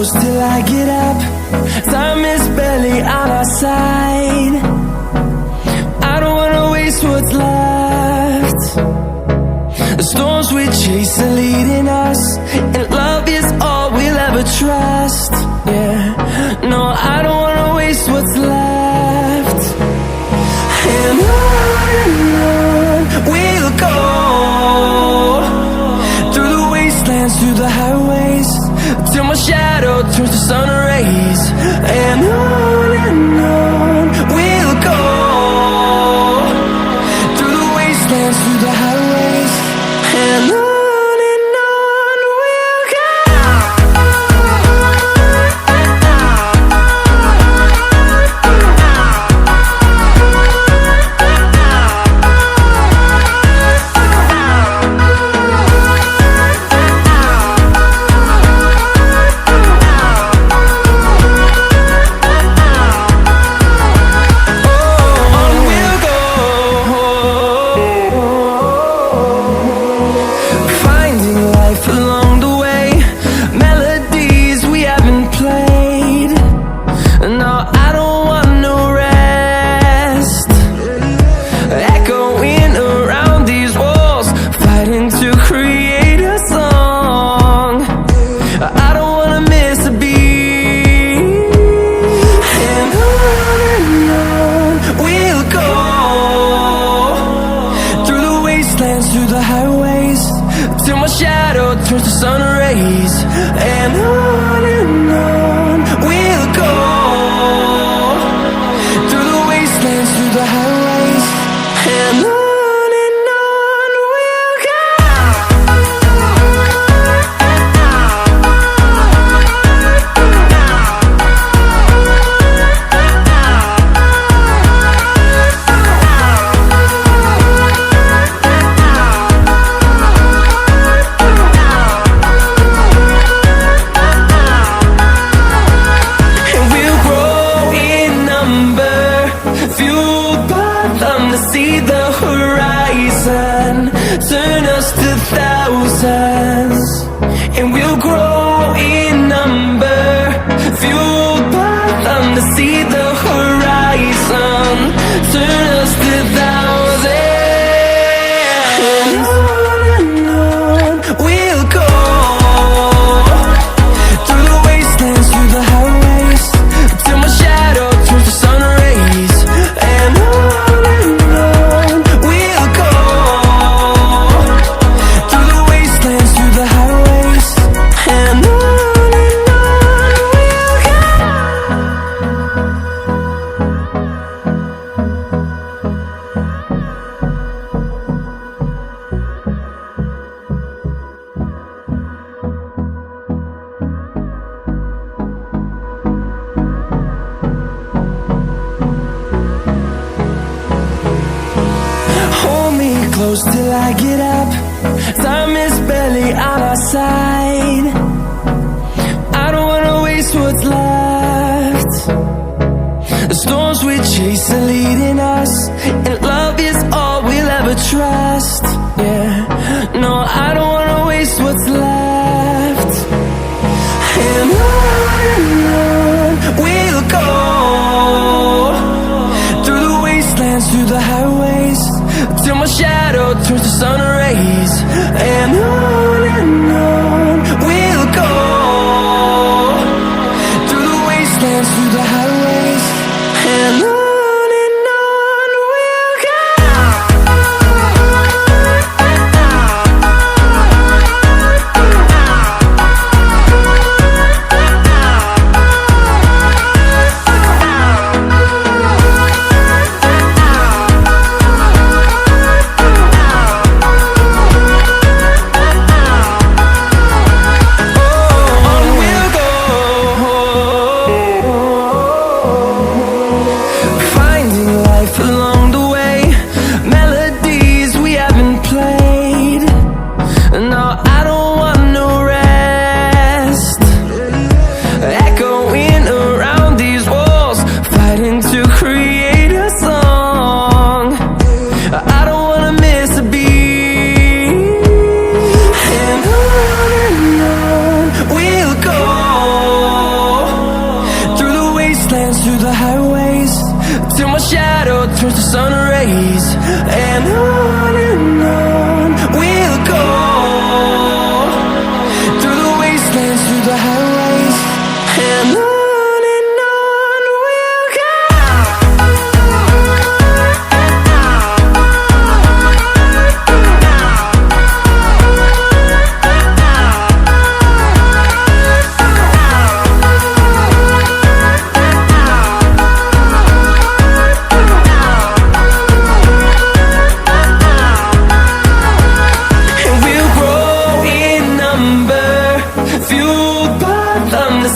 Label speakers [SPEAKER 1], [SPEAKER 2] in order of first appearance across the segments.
[SPEAKER 1] close till I get up. Time is barely on our side. I don't wanna waste what's left. The storms we chase are leading us, and love is all we'll ever trust. Yeah, no, I don't wanna waste what's left. And on we'll go, through the wastelands, through the highways, till my shadow turns to sun rays. And on we'll go, through the wastelands, through the highways, and on we'll go. Through the highways, till my shadow turns to sun rays. And on we'll go, through the wastelands, through the highways, and on we'll go. See the horizon, turn us to thousands, and we'll grow in number, fueled by them. To see the horizon, turn us to thousands, and on we'll go, through the wastelands, through the highways, till my shadow turns to sun rays. And on close till I get up. Time is barely on our side. I don't wanna waste what's left. The storms we chase are leading us, and love is all we'll ever trust. Yeah, no, I don't wanna waste what's left. And on we'll go, through the wastelands, through the highways, till my shadow turns to sun rays. And on we'll go, through the wastelands, through the highways, and on we'll go. wastelands, through the highways, till my shadow turns to sun rays. And on we'll go, through the wastelands, through the highways, and on we'll go.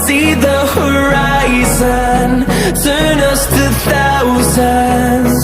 [SPEAKER 1] See the horizon, turn us to thousands,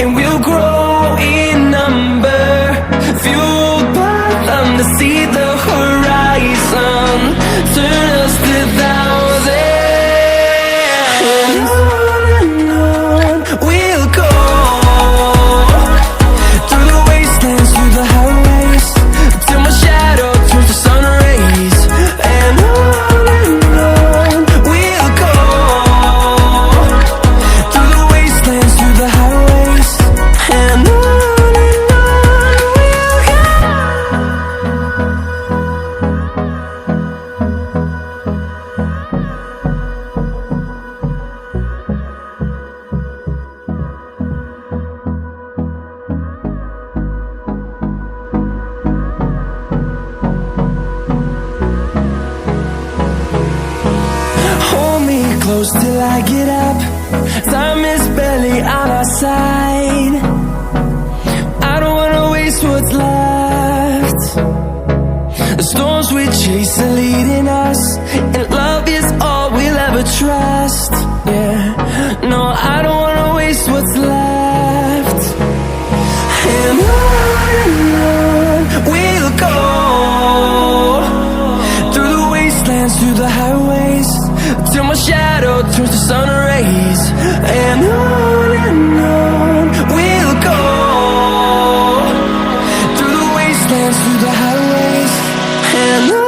[SPEAKER 1] and we'll grow in number, fueled by them. To see the horizon, turn us to thousands, and on we'll go, through the wastelands, through the highways, till my shadow turns to sun rays. And close till I get up, time is barely on our side. I don't wanna waste what's left. The storms we chase are leading us, and love is all we'll ever trust. Yeah, no, I don't wanna waste what's left. And on we'll go, through the wastelands, through the highways, till my shadow turns to sun rays. And on we'll go, through the wastelands, through the highways, and on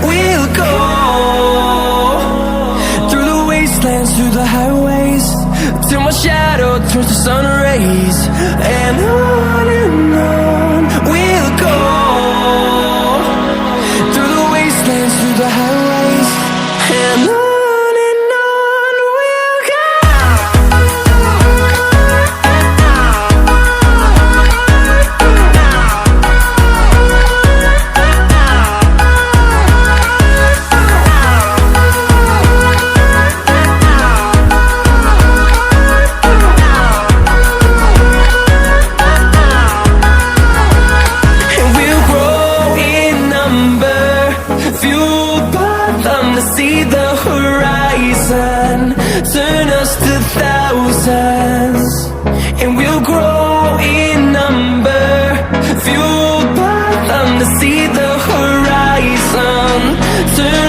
[SPEAKER 1] we'll go. Through the highways, till my shadow turns to sun rays. And on we'll go, through the wastelands, through the highways, and on we'll go. See the horizon, turn us to thousands, and we'll grow in number, fueled by them. To see the horizon, turn